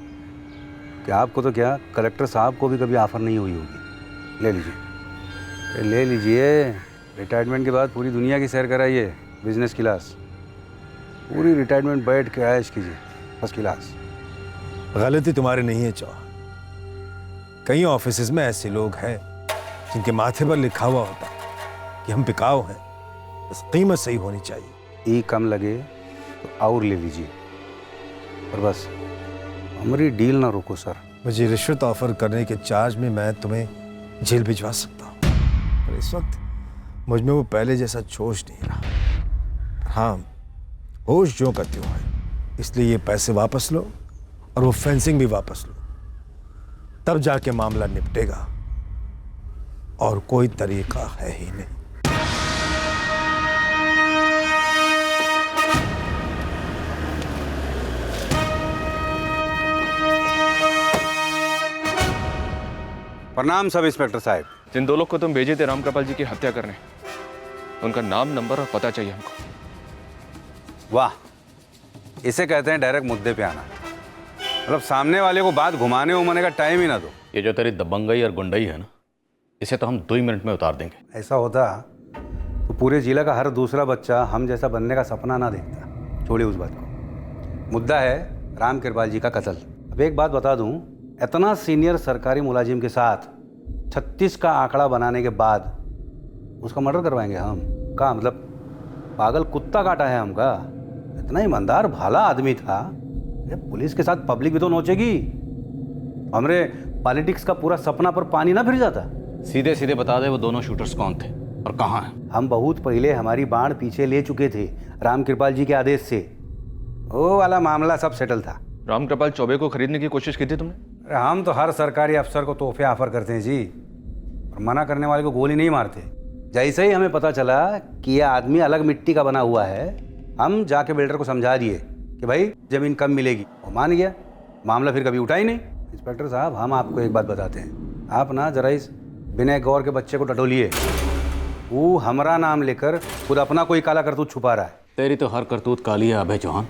कि आपको तो क्या, कलेक्टर साहब को भी कभी ऑफर नहीं हुई होगी। ले लीजिए, ले लीजिए। रिटायरमेंट के बाद पूरी दुनिया की सैर कराइए, बिजनेस क्लास। पूरी रिटायरमेंट बैठ के ऐश कीजिए, फर्स्ट क्लास। गलती तुम्हारी नहीं है चौहान, कई ऑफिसेज में ऐसे लोग हैं जिनके माथे पर लिखा हुआ होता कि हम बिकाऊ हैं, बस कीमत सही होनी चाहिए। ई कम लगे तो और ले लीजिए, और बस हमारी डील ना रोको सर। मुझे रिश्वत ऑफर करने के चार्ज में मैं तुम्हें जेल भिजवा सकता हूँ, पर इस वक्त मुझ में वो पहले जैसा जोश नहीं रहा। हाँ, होश जो करती हूँ है, इसलिए ये पैसे वापस लो और वो फेंसिंग भी वापस लो, तब जाके मामला निपटेगा, और कोई तरीका है ही नहीं। प्रणाम सब इंस्पेक्टर साहब। जिन दो लोग को तुम भेजे थे रामकृपाल जी की हत्या करने, उनका नाम, नंबर और पता चाहिए हमको। वाह, इसे कहते हैं डायरेक्ट मुद्दे पे आना। मतलब सामने वाले को बात घुमाने उमाने का टाइम ही ना दो। ये जो तेरी दबंगई और गुंडई है ना, इसे तो हम 2 ही मिनट में उतार देंगे। ऐसा होता तो पूरे जिला का हर दूसरा बच्चा हम जैसा बनने का सपना ना देखता। छोड़िए उस बात को। मुद्दा है रामकृपाल जी का कत्ल। अब एक बात बता दूं, इतना सीनियर सरकारी मुलाजिम के साथ 36 का आंकड़ा बनाने के बाद उसका मर्डर करवाएंगे हम? का मतलब पागल कुत्ता काटा है हमका? इतना ईमानदार भाला आदमी था, पुलिस के साथ पब्लिक भी तो नोचेगी। हमरे पॉलिटिक्स का पूरा सपना पर पानी ना फिर जाता। सीधे सीधे बता दे वो दोनों शूटर्स कौन थे और कहाँ हैं? हम बहुत पहले हमारी बाढ़ पीछे ले चुके थे रामकृपाल जी के आदेश से। वो वाला मामला सब सेटल था। रामकृपाल चौबे को खरीदने की कोशिश की थी तुमने? अरे हम तो हर सरकारी अफसर को तोहफे ऑफर करते हैं जी, और मना करने वाले को गोली नहीं मारते। जैसे ही हमें पता चला कि यह आदमी अलग मिट्टी का बना हुआ है, हम जाके बिल्डर को समझा दिए कि भाई ज़मीन कम मिलेगी। वो मान गया, मामला फिर कभी उठा ही नहीं। इंस्पेक्टर साहब, हम आपको एक बात बताते हैं, आप ना जरा इस विनय गौर के बच्चे को टटोलिए। वो हमारा नाम लेकर खुद अपना कोई काला करतूत छुपा रहा है। तेरी तो हर करतूत काली है अभय चौहान।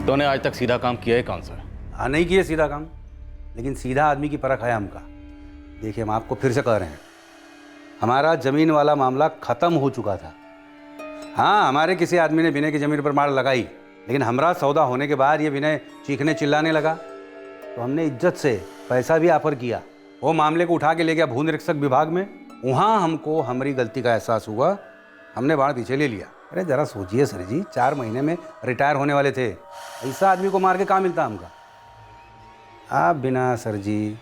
तूने आज तक सीधा काम किया है कौन सा? हाँ, नहीं किया सीधा काम, लेकिन सीधा आदमी की परख है हमका। देखिए, हम आपको फिर से कह रहे हैं, हमारा ज़मीन वाला मामला ख़त्म हो चुका था। हाँ, हमारे किसी आदमी ने विनय की ज़मीन पर मार लगाई, लेकिन हमारा सौदा होने के बाद ये विनय चीखने चिल्लाने लगा, तो हमने इज्जत से पैसा भी ऑफर किया। वो मामले को उठा के ले गया भू निरीक्षक विभाग में। वहाँ हमको हमारी गलती का एहसास हुआ, हमने बाढ़ पीछे ले लिया। अरे ज़रा सोचिए सर जी, 4 महीने में रिटायर होने वाले थे, ऐसा आदमी को मार के कहाँ मिलता हमका? आप बिना सर जी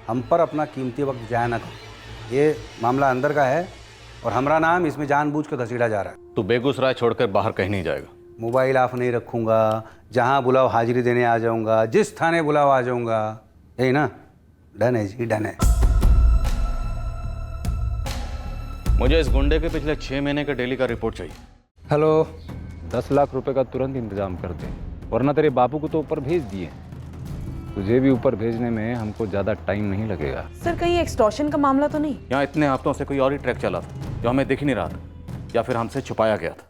हम पर अपना कीमती वक्त जाया ना करो। ये मामला अंदर का है और हमारा नाम इसमें जानबूझ के घसीटा जा रहा है। तू बेगूसराय छोड़कर बाहर कहीं नहीं जाएगा। मोबाइल ऑफ नहीं रखूँगा, जहाँ बुलाओ हाजिरी देने आ जाऊँगा, जिस थाने बुलाओ आ जाऊँगा। यही ना? डन है जी, डन है। मुझे इस गुंडे के पिछले 6 महीने का डेली का रिपोर्ट चाहिए। हेलो, 10 लाख रुपए का तुरंत इंतजाम कर दे, वरना तेरे बापू को तो ऊपर भेज दिए। तुझे भी ऊपर भेजने में हमको ज़्यादा टाइम नहीं लगेगा। सर कहीं एक्सटॉर्शन का मामला तो नहीं? यहाँ इतने हफ्तों से कोई और ही ट्रैक चला था जो हमें दिख नहीं रहा था या फिर हमसे छुपाया गया था।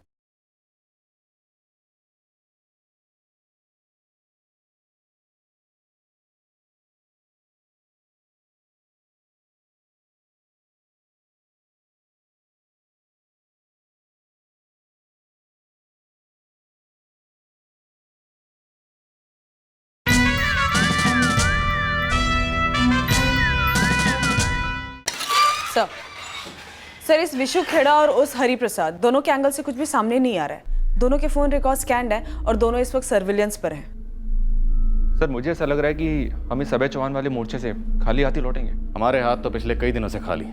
सर इस विशु खेड़ा और उस हरि प्रसाद दोनों के एंगल से कुछ भी सामने नहीं आ रहा है। दोनों के फोन रिकॉर्ड स्कैन्ड है और दोनों इस वक्त सर्विलेंस पर हैं। सर मुझे ऐसा लग रहा है कि हम इस अभय चौहान वाले मोर्चे से खाली हाथ ही लौटेंगे। हमारे हाथ तो पिछले कई दिनों से खाली।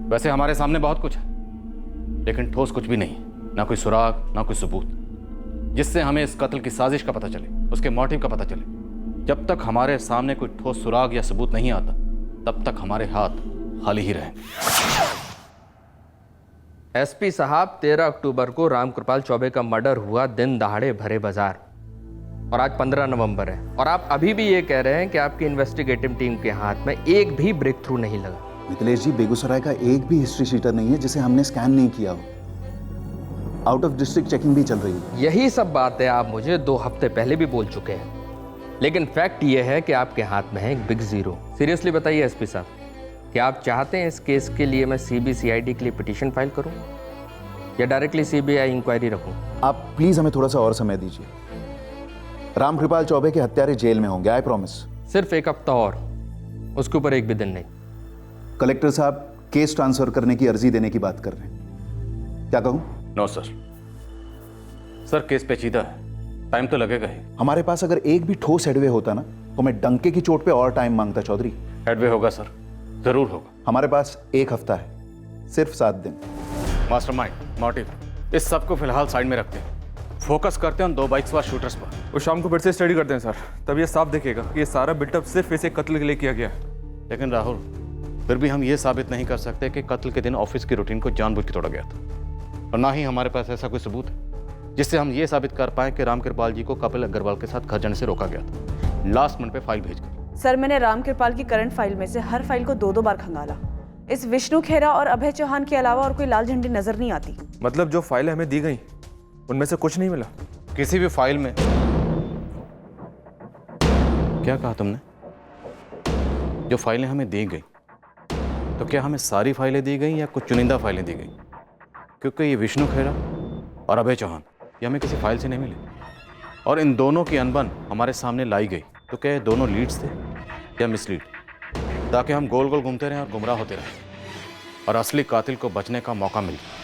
वैसे हमारे सामने बहुत कुछ है, लेकिन ठोस कुछ भी नहीं। ना कोई सुराग, ना कोई सबूत जिससे हमें इस कत्ल की साजिश का पता चले, उसके मोटिव का पता चले। जब तक हमारे सामने कोई ठोस सुराग या सबूत नहीं आता, तब तक हमारे हाथ खाली ही रहेंगे। एसपी साहब, 13 अक्टूबर को रामकृपाल चौबे का मर्डर हुआ, दिन दहाड़े भरे बाजार, और आज 15 नवंबर है, और आप अभी भी ये कह रहे हैं कि आपकी इन्वेस्टिगेटिव टीम के हाथ में एक भी ब्रेक थ्रू नहीं लगा। मिथिलेश जी, बेगूसराय का एक भी हिस्ट्री शीटर नहीं है जिसे हमने स्कैन नहीं किया हो। आउट ऑफ डिस्ट्रिक्ट चेकिंग भी चल रही है। यही सब बातें आप मुझे 2 हफ्ते पहले भी बोल चुके हैं, लेकिन फैक्ट ये है कि आपके हाथ में है एक बिग जीरो। सीरियसली बताइए एसपी साहब, क्या आप चाहते हैं इस केस के लिए मैं CBCID के लिए पिटीशन फाइल करूं या डायरेक्टली CBI इंक्वायरी रखूं? आप प्लीज हमें थोड़ा सा और समय दीजिए। रामकृपाल चौबे के हत्यारे जेल में होंगे, आई प्रॉमिस। सिर्फ 1 हफ्ता और, उसके ऊपर एक भी दिन नहीं। कलेक्टर साहब केस ट्रांसफर करने की अर्जी देने की बात कर रहे हैं, क्या कहूं? नो सर, सर केस पेचीदा है, टाइम तो लगेगा ही। हमारे पास अगर एक भी ठोस हेडवे होता ना तो मैं डंके की चोट पे और टाइम मांगता चौधरी। हेडवे होगा सर, जरूर होगा। हमारे पास 1 हफ्ता है, सिर्फ 7 दिन। मास्टरमाइंड, मोटिव, इस सब को फिलहाल साइड में रखते हैं, फोकस करते हैं उन 2 बाइक सवार शूटर्स पर। वो शाम को फिर से स्टडी करते हैं सर, तब ये साफ दिखेगा कि ये सारा बिल्टअप सिर्फ इसे कत्ल के लिए किया गया है। लेकिन राहुल, फिर भी हम ये साबित नहीं कर सकते कि कत्ल के दिन ऑफिस की रूटीन को जानबूझ के तोड़ा गया था, और ना ही हमारे पास ऐसा कोई सबूत है जिससे हम ये साबित कर पाए कि रामकृपाल जी को कपिल अग्रवाल के साथ घर जाने से रोका गया था लास्ट मिनट पे फाइल भेजकर। सर मैंने रामकृपाल की करंट फाइल में से हर फाइल को 2-2 बार खंगाला। इस विष्णु खेरा और अभय चौहान के अलावा और कोई लाल झंडी नजर नहीं आती। मतलब जो फाइलें हमें दी गई उनमें से कुछ नहीं मिला? किसी भी फाइल में। क्या कहा तुमने? जो फाइलें हमें दी गई, तो क्या हमें सारी फाइलें दी गई या कुछ चुनिंदा फाइलें दी गई? क्योंकि ये विष्णु खेरा और अभय चौहान ये हमें किसी फाइल से नहीं मिले, और इन दोनों की अनबन हमारे सामने लाई गई। तो क्या ये दोनों लीड्स थे या मिसलीड, ताकि हम गोल गोल घूमते रहें और गुमराह होते रहें और असली कातिल को बचने का मौका मिल जाए।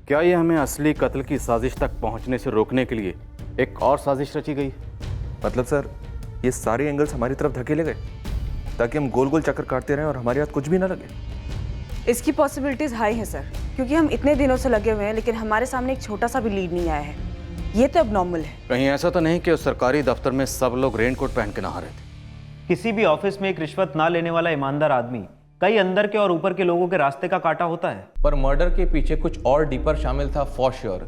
क्या ये हमें असली कत्ल की साजिश तक पहुंचने से रोकने के लिए एक और साजिश रची गई? मतलब सर ये सारे एंगल्स हमारी तरफ धकेले गए ताकि हम गोल गोल चक्कर काटते रहें और हमारे हाथ कुछ भी ना लगे? इसकी पॉसिबिलिटीज हाई हैं सर, क्योंकि हम इतने दिनों से लगे हुए हैं लेकिन हमारे सामने एक छोटा सा भी लीड नहीं आया है। ये तो अब नॉर्मल है। कहीं ऐसा तो नहीं कि उस सरकारी दफ्तर में सब लोग रेनकोट पहन के नहा रहे थे? किसी भी ऑफिस में एक रिश्वत ना लेने वाला ईमानदार आदमी कई अंदर के और ऊपर के लोगों के रास्ते का काटा होता है। पर मर्डर के पीछे कुछ और डीपर शामिल था फॉर श्योर।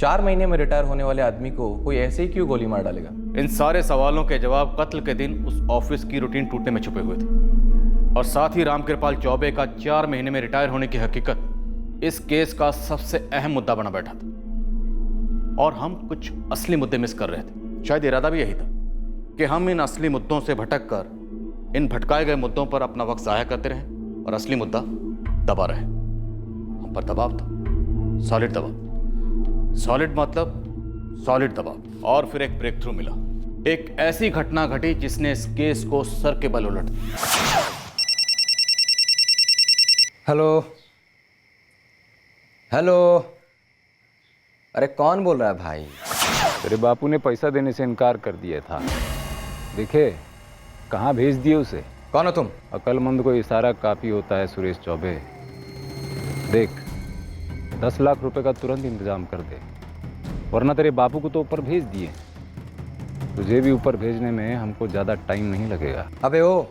4 महीने में रिटायर होने वाले आदमी को कोई ऐसे ही क्यों गोली मार डालेगा? इन सारे सवालों के जवाब कत्ल के दिन उस ऑफिस की रूटीन टूटने में छुपे हुए थे, और साथ ही रामकृपाल चौबे का 4 महीने में रिटायर होने की हकीकत इस केस का सबसे अहम मुद्दा बना बैठा था। और हम कुछ असली मुद्दे मिस कर रहे थे। शायद इरादा भी यही था कि हम इन असली मुद्दों से भटक कर इन भटकाए गए मुद्दों पर अपना वक्त जाया करते रहें और असली मुद्दा दबा रहे। पर दबाव था, सॉलिड दबाव। सॉलिड मतलब सॉलिड दबाव। और फिर एक ब्रेक थ्रू मिला, एक ऐसी घटना घटी जिसने इस केस को सर के बल उलट दिया। हेलो हेलो, अरे कौन बोल रहा है भाई? तेरे बापू ने पैसा देने से इनकार कर दिया था। देखे कहाँ भेज दिए उसे। कौन हो तुम? अक्लमंद को इशारा काफी होता है सुरेश चौबे। देख 10 लाख रुपए का तुरंत इंतजाम कर दे, वरना तेरे बापू को तो ऊपर भेज दिए, तुझे भी ऊपर भेजने में हमको ज़्यादा टाइम नहीं लगेगा। अबे ओ,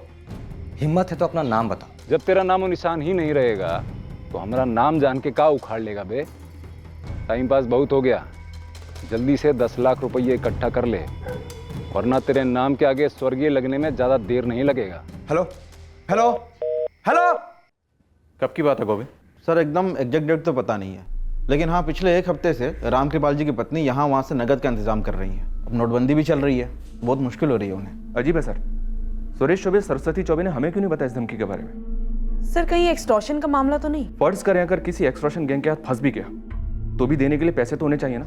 हिम्मत है तो अपना नाम बता। जब तेरा नामो निशान ही नहीं रहेगा तो हमारा नाम जान के का उखाड़ लेगा बे? टाइम पास बहुत हो गया, जल्दी से 10 लाख रुपये इकट्ठा कर ले, वरना तेरे नाम के आगे स्वर्गीय लगने में ज़्यादा देर नहीं लगेगा। Hello hello hello. कब की बात है गोविंद? सर एकदम एग्जैक्ट डेट तो पता नहीं है, लेकिन हाँ पिछले 1 हफ्ते से रामकृपाल जी की पत्नी यहाँ वहाँ से नगद का इंतजाम कर रही है। अब नोटबंदी भी चल रही है, बहुत मुश्किल हो रही है उन्हें। अजीब है सर, सुरेश चौबे सरस्वती चौबे ने हमें क्यों नहीं बताया इस धमकी के बारे में? सर कहीं एक्सटॉर्शन का मामला तो नहीं? फर्ज करें अगर किसी एक्सटॉर्शन गैंग के हाथ फंस भी गया तो भी देने के लिए पैसे तो होने चाहिए ना।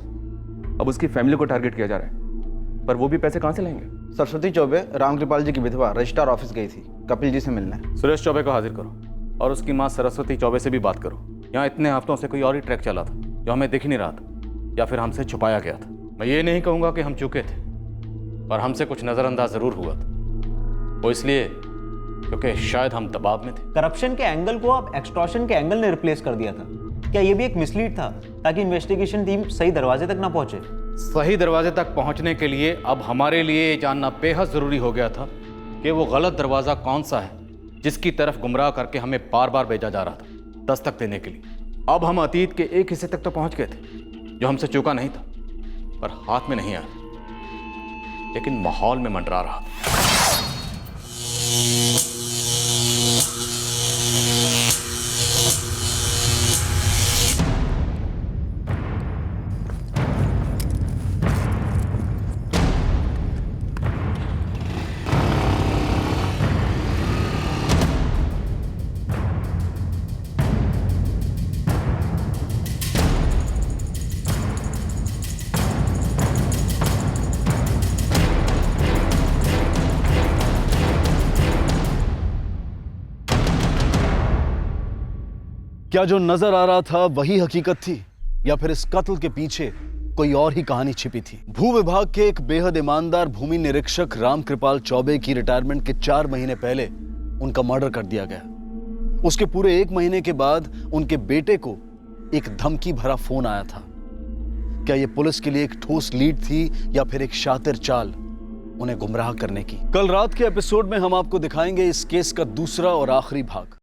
अब उसकी फैमिली को टारगेट किया जा रहा है, पर वो भी पैसे कहाँ से लाएंगे? सरस्वती चौबे रामकृपाल जी की विधवा रजिस्ट्रार ऑफिस गई थी कपिल जी से मिलने। सुरेश चौबे को हाजिर करो और उसकी माँ सरस्वती चौबे से भी बात करो। यहाँ इतने हफ्तों से कोई और ही ट्रैक चला था जो हमें दिख नहीं रहा था, या फिर हमसे छुपाया गया था। मैं ये नहीं कहूँगा कि हम चूके थे, पर हमसे कुछ नज़रअंदाज ज़रूर हुआ था। वो इसलिए क्योंकि शायद हम दबाव में थे। करप्शन के एंगल को अब एक्सटॉर्शन के एंगल ने रिप्लेस कर दिया था। क्या ये भी एक मिसलीड था ताकि इन्वेस्टिगेशन टीम सही दरवाजे तक ना पहुंचे? सही दरवाजे तक पहुंचने के लिए अब हमारे लिए ये जानना बेहद ज़रूरी हो गया था कि वो गलत दरवाज़ा कौन सा है जिसकी तरफ गुमराह करके हमें बार बार भेजा जा रहा था दस्तक देने के लिए। अब हम अतीत के एक हिस्से तक तो पहुंच गए थे जो हमसे चूका नहीं था, पर हाथ में नहीं आया, लेकिन माहौल में मंडरा रहा था। क्या जो नजर आ रहा था वही हकीकत थी, या फिर इस कत्ल के पीछे कोई और ही कहानी छिपी थी? भू विभाग के एक बेहद ईमानदार भूमि निरीक्षक रामकृपाल चौबे की रिटायरमेंट के 4 महीने पहले उनका मर्डर कर दिया गया। उसके पूरे 1 महीने के बाद उनके बेटे को एक धमकी भरा फोन आया था। क्या यह पुलिस के लिए एक ठोस लीड थी या फिर एक शातिर चाल उन्हें गुमराह करने की? कल रात के एपिसोड में हम आपको दिखाएंगे इस केस का दूसरा और आखिरी भाग।